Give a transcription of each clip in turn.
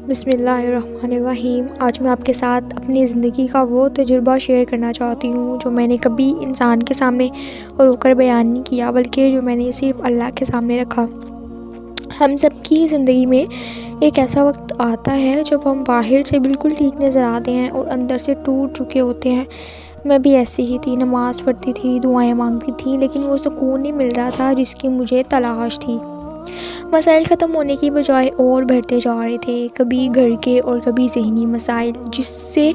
بسم اللہ الرحمن الرحیم۔ آج میں آپ کے ساتھ اپنی زندگی کا وہ تجربہ شیئر کرنا چاہتی ہوں جو میں نے کبھی انسان کے سامنے رو کر بیان نہیں کیا، بلکہ جو میں نے صرف اللہ کے سامنے رکھا۔ ہم سب کی زندگی میں ایک ایسا وقت آتا ہے جب ہم باہر سے بالکل ٹھیک نظر آتے ہیں اور اندر سے ٹوٹ چکے ہوتے ہیں۔ میں بھی ایسی ہی تھی، نماز پڑھتی تھی، دعائیں مانگتی تھی، لیکن وہ سکون نہیں مل رہا تھا جس کی مجھے تلاش تھی۔ مسائل ختم ہونے کی بجائے اور بڑھتے جا رہے تھے، کبھی گھر کے اور کبھی ذہنی مسائل، جس سے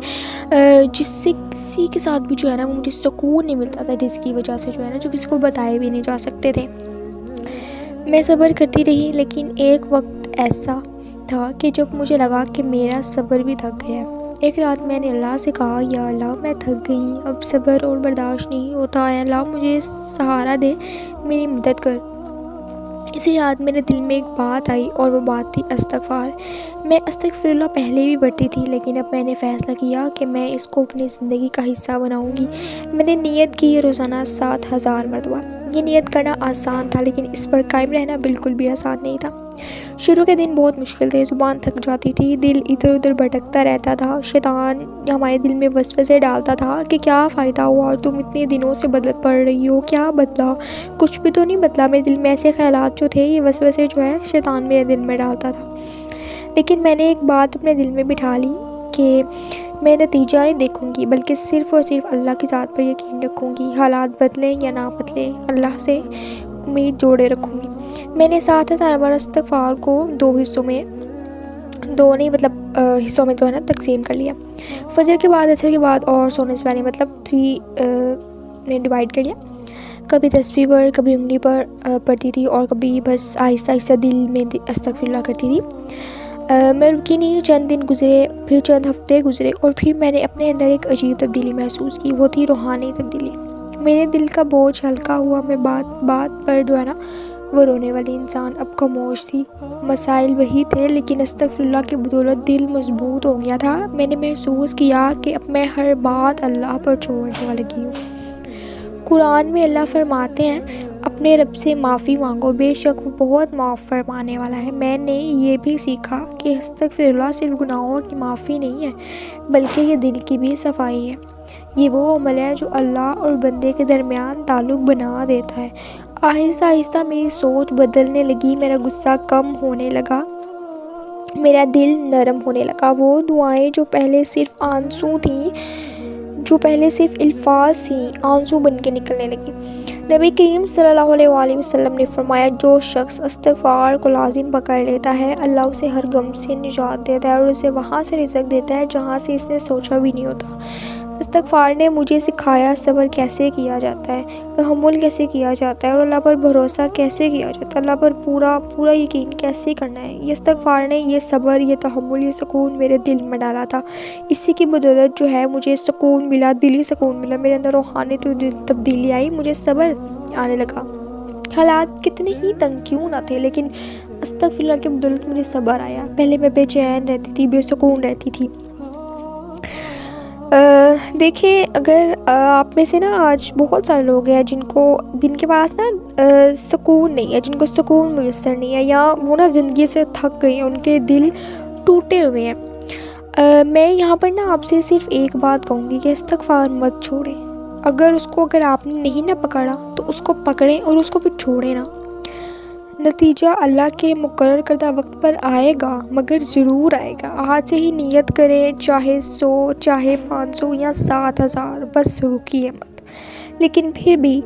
کسی کے ساتھ بھی جو ہے نا وہ مجھے سکون نہیں ملتا تھا، جس کی وجہ سے جو ہے نا جو کسی کو بتائے بھی نہیں جا سکتے تھے۔ میں صبر کرتی رہی، لیکن ایک وقت ایسا تھا کہ جب مجھے لگا کہ میرا صبر بھی تھک گیا۔ ایک رات میں نے اللہ سے کہا، یا اللہ میں تھک گئی، اب صبر اور برداشت نہیں ہوتا، اے اللہ مجھے سہارا دے، میری مدد کر۔ اسی رات میرے دل میں ایک بات آئی اور وہ بات تھی استغفار۔ میں استغفر اللہ پہلے بھی پڑھتی تھی، لیکن اب میں نے فیصلہ کیا کہ میں اس کو اپنی زندگی کا حصہ بناؤں گی۔ میں نے نیت کی روزانہ 7,000 مرتبہ۔ یہ نیت کرنا آسان تھا، لیکن اس پر قائم رہنا بالکل بھی آسان نہیں تھا۔ شروع کے دن بہت مشکل تھے، زبان تھک جاتی تھی، دل ادھر ادھر بھٹکتا رہتا تھا، شیطان ہمارے دل میں وسوسے ڈالتا تھا کہ کیا فائدہ ہوا، تم اتنے دنوں سے بدل پڑ رہی ہو، کیا بدلا؟ کچھ بھی تو نہیں بدلا۔ میرے دل میں ایسے خیالات جو تھے، یہ وسوسے جو ہے شیطان میرے دل میں ڈالتا تھا۔ لیکن میں نے ایک بات اپنے دل میں بٹھا لی کہ میں نتیجہ نہیں دیکھوں گی، بلکہ صرف اور صرف اللہ کی ذات پر یقین رکھوں گی، حالات بدلیں یا نہ بدلیں، اللہ سے امید جوڑے رکھوں گی۔ میں نے 7,000 بار استغفار کو حصوں میں جو ہے نا تقسیم کر لیا۔ فجر کے بعد، عصر کے بعد اور سونے سے پہلے 3 نے ڈیوائڈ کر لیا۔ کبھی تسبیح پر، کبھی انگلی پر پڑھتی تھی، اور کبھی بس آہستہ آہستہ دل میں استغفر اللہ کرتی تھی۔ میں رکی نہیں، چند دن گزرے، پھر چند ہفتے گزرے، اور پھر میں نے اپنے اندر ایک عجیب تبدیلی محسوس کی، وہ تھی روحانی تبدیلی۔ میرے دل کا بوجھ ہلکا ہوا، میں بات پر جو ہے نا وہ رونے والی انسان اب خاموش تھی۔ مسائل وہی تھے، لیکن استغفر اللہ کی بدولت دل مضبوط ہو گیا تھا۔ میں نے محسوس کیا کہ اب میں ہر بات اللہ پر چھوڑنے لگی ہوں۔ قرآن میں اللہ فرماتے ہیں، اپنے رب سے معافی مانگو، بے شک وہ بہت معاف فرمانے والا ہے۔ میں نے یہ بھی سیکھا کہ استغفر اللہ صرف گناہوں کی معافی نہیں ہے، بلکہ یہ دل کی بھی صفائی ہے۔ یہ وہ عمل ہے جو اللہ اور بندے کے درمیان تعلق بنا دیتا ہے۔ آہستہ آہستہ میری سوچ بدلنے لگی، میرا غصہ کم ہونے لگا، میرا دل نرم ہونے لگا۔ وہ دعائیں جو پہلے صرف الفاظ تھیں، آنسو بن کے نکلنے لگی۔ نبی کریم صلی اللہ علیہ وسلم نے فرمایا، جو شخص استغفار کو لازم پکڑ لیتا ہے، اللہ اسے ہر غم سے نجات دیتا ہے اور اسے وہاں سے رزق دیتا ہے جہاں سے اس نے سوچا بھی نہیں ہوتا۔ استغفار نے مجھے سکھایا صبر کیسے کیا جاتا ہے، تحمل کیسے کیا جاتا ہے، اور اللہ پر بھروسہ کیسے کیا جاتا ہے، اللہ پر پورا یقین کیسے کرنا ہے۔ یہ استغفار نے یہ صبر، یہ تحمل، یہ سکون میرے دل میں ڈالا تھا۔ اسی کی بدولت جو ہے مجھے سکون ملا، دلی سکون ملا، میرے اندر روحانی تبدیلی آئی، مجھے صبر آنے لگا۔ حالات کتنے ہی تنگ کیوں نہ تھے، لیکن استغفر اللہ کی بدولت مجھے صبر آیا۔ پہلے میں بے چین رہتی تھی، بے سکون رہتی تھی۔ دیکھیں، اگر آپ میں سے نا آج بہت سارے لوگ ہیں جن کے پاس نا سکون نہیں ہے، جن کو سکون میسر نہیں ہے، یا وہ نا زندگی سے تھک گئے ہیں، ان کے دل ٹوٹے ہوئے ہیں۔ میں یہاں پر نا آپ سے صرف ایک بات کہوں گی کہ استغفار مت چھوڑیں۔ اگر آپ نے نہیں نہ پکڑا تو اس کو پکڑیں اور اس کو پھر چھوڑیں نا۔ نتیجہ اللہ کے مقرر کردہ وقت پر آئے گا، مگر ضرور آئے گا۔ آج سے ہی نیت کریں، چاہے 100، چاہے 500 یا 7,000، بس رکیے مت۔ لیکن پھر بھی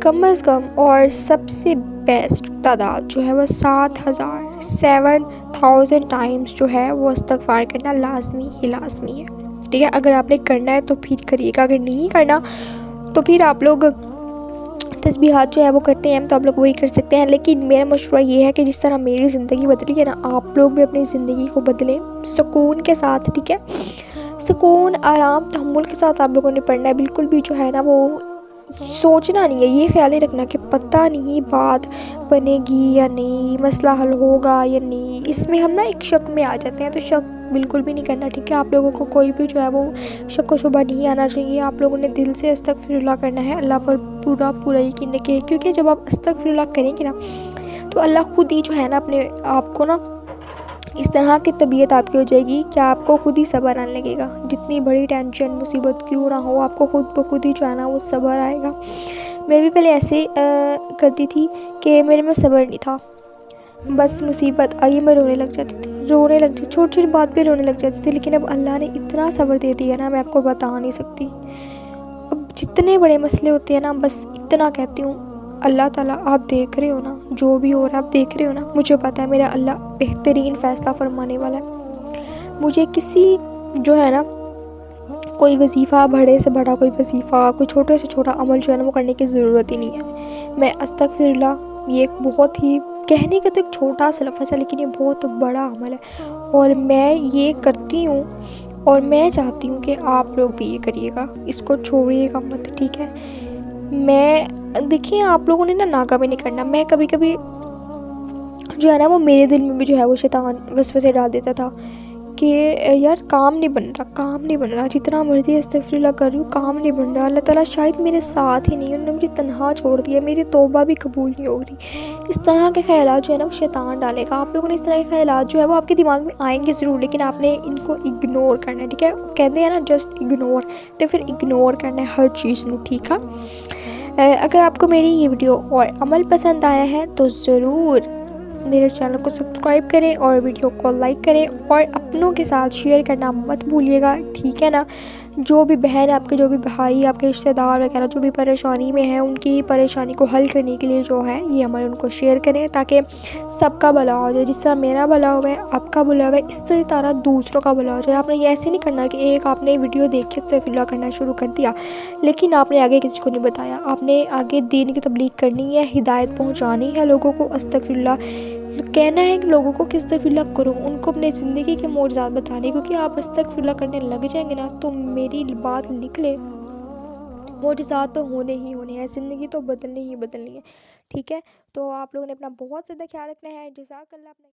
کم از کم اور سب سے بیسٹ تعداد جو ہے وہ 7,000 ٹائمز جو ہے وہ استغفار کرنا لازمی ہے۔ ٹھیک ہے، اگر آپ نے کرنا ہے تو پھر کریے گا، اگر نہیں کرنا تو پھر آپ لوگ تسبیحات جو ہے وہ کرتے ہیں تو آپ لوگ وہی کر سکتے ہیں۔ لیکن میرا مشورہ یہ ہے کہ جس طرح میری زندگی بدلی ہے نا، آپ لوگ بھی اپنی زندگی کو بدلیں سکون کے ساتھ۔ ٹھیک ہے، سکون، آرام، تحمل کے ساتھ آپ لوگوں نے پڑھنا ہے۔ بالکل بھی جو ہے نا وہ سوچنا نہیں ہے، یہ خیال ہی رکھنا کہ پتہ نہیں بات بنے گی یا نہیں، مسئلہ حل ہوگا یا نہیں۔ اس میں ہم نا ایک شک میں آ جاتے ہیں، تو شک بالکل بھی نہیں کرنا۔ ٹھیک ہے، آپ لوگوں کو کوئی بھی جو ہے وہ شک و شبہ نہیں آنا چاہیے۔ آپ لوگوں نے دل سے استغفر اللہ کرنا ہے، اللہ پر پورا یقین رکھیں، کیونکہ جب آپ استغفر اللہ کریں گے نا تو اللہ خود ہی جو ہے نا اپنے آپ کو نا اس طرح کی طبیعت آپ کی ہو جائے گی کہ آپ کو خود ہی صبر آنے لگے گا. جتنی بڑی ٹینشن مصیبت کیوں نہ ہو آپ کو خود بخود ہی جو ہے نا وہ صبر آئے گا. میں بھی پہلے ایسے کرتی تھی کہ میرے میں صبر نہیں تھا. بس مصیبت آئی میں رونے لگ جاتی تھی، چھوٹی چھوٹی بات پہ رونے لگ جاتی تھی. لیکن اب اللہ نے اتنا صبر دے دیا نا، میں آپ کو بتا نہیں سکتی. اب جتنے بڑے مسئلے ہوتے ہیں نا، بس اتنا کہتی ہوں، اللہ تعالیٰ آپ دیکھ رہے ہو نا، جو بھی ہو رہا ہے آپ دیکھ رہے ہو نا. مجھے پتہ ہے میرا اللہ بہترین فیصلہ فرمانے والا ہے. مجھے کسی جو ہے نا کوئی وظیفہ، بڑے سے بڑا کوئی وظیفہ، کوئی چھوٹے سے چھوٹا عمل جو ہے نا وہ کرنے کی ضرورت ہی نہیں ہے. میں استغفر اللہ، یہ ایک بہت ہی کہنے کا تو ایک چھوٹا سا لفظ ہے لیکن یہ بہت بڑا عمل ہے، اور میں یہ کرتی ہوں. اور میں چاہتی ہوں کہ آپ لوگ بھی یہ کریے گا، اس کو چھوڑیے گا مت، ٹھیک ہے. دیکھیں آپ لوگوں نے نا ناکامی نہیں کرنا. میں کبھی کبھی جو ہے نا وہ میرے دل میں بھی جو ہے وہ شیطان وسوسے ڈال دیتا تھا کہ یار کام نہیں بن رہا، جتنا مرضی استغفر اللہ کر رہی ہوں کام نہیں بن رہا. اللہ تعالیٰ شاید میرے ساتھ ہی نہیں، انہوں نے مجھے تنہا چھوڑ دیا، میری توبہ بھی قبول نہیں ہو رہی. اس طرح کے خیالات جو ہے نا وہ شیطان ڈالے گا. آپ لوگوں نے اس طرح کے خیالات جو ہے وہ آپ کے دماغ میں آئیں گے ضرور، لیکن آپ نے ان کو اگنور کرنا ہے، ٹھیک ہے. کہتے ہیں نا جسٹ اگنور، تو پھر اگنور کرنا ہے ہر چیز نو، ٹھیک ہے. اگر آپ کو میری یہ ویڈیو اور عمل پسند آیا ہے تو ضرور میرے چینل کو سبسکرائب کریں اور ویڈیو کو لائک کریں، اور اپنوں کے ساتھ شیئر کرنا مت بھولیے گا، ٹھیک ہے نا. جو بھی بہن آپ کے، جو بھی بھائی آپ کے، رشتہ دار وغیرہ جو بھی پریشانی میں ہیں، ان کی پریشانی کو حل کرنے کے لیے جو ہے یہ عمل ان کو شیئر کریں، تاکہ سب کا بھلا ہو جائے. جس طرح میرا بھلا ہوا ہے، آپ کا بھلا ہوا ہے، اس طرح دوسروں کا بھلا ہو جائے. آپ نے یہ ایسے نہیں کرنا کہ ایک آپ نے ویڈیو دیکھ کے استغفر اللہ کرنا شروع کر دیا لیکن آپ نے آگے کسی کو نہیں بتایا. آپ نے آگے دین کی تبلیغ کرنی ہے، ہدایت پہنچانی ہے لوگوں کو. استغفر اللہ کہنا ہے کہ لوگوں کو کہ استغفر اللہ کرو، ان کو اپنے زندگی کے معجزات بتانے، کیونکہ آپ استغفر اللہ کرنے لگ جائیں گے نا تو میری بات لکھ لے، معجزات تو ہونے ہی ہونے ہیں، زندگی تو بدلنی ہی بدلنی ہے، ٹھیک ہے. تو آپ لوگوں نے اپنا بہت زیادہ خیال رکھنا ہے. جزاک اللہ.